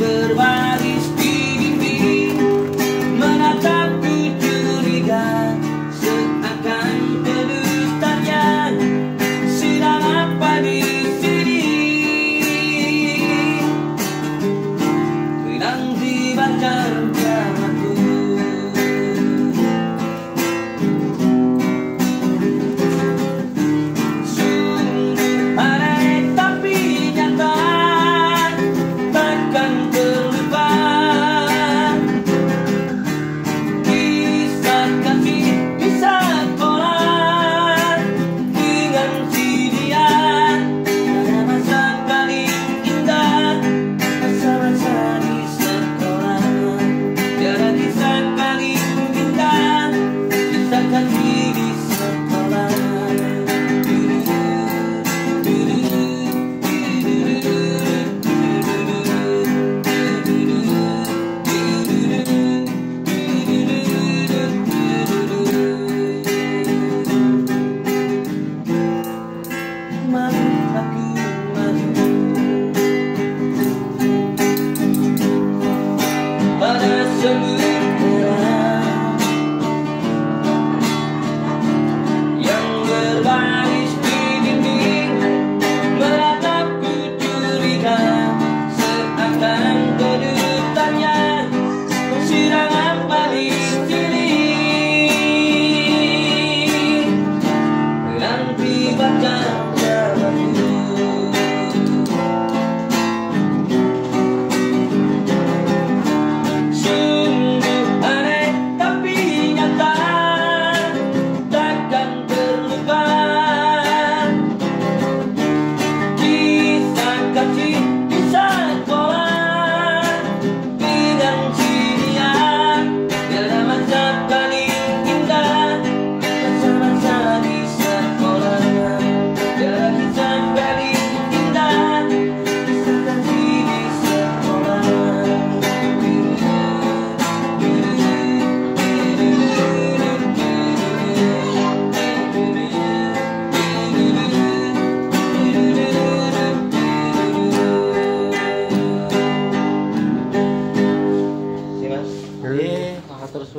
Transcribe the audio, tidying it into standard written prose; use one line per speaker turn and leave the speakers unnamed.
Berbaris di dinding menatapku curiga, seakan kedustannya sedang apa di sini. Sedang dibaca rencanaku. Sungguh aneh tapi nyata, takkan terlupa kisah kasih di sekolah dengan si dia. Pada masa paling indah, masa-masa di sekolah. Tiada kisah paling indah, kisah kasih di sekolah. Pada sementara yang berbaris di dinding menatapku curiga, seakan kedutannya sedang apa di sini. Nanti baca jawabanku.
Iya, kakak terus.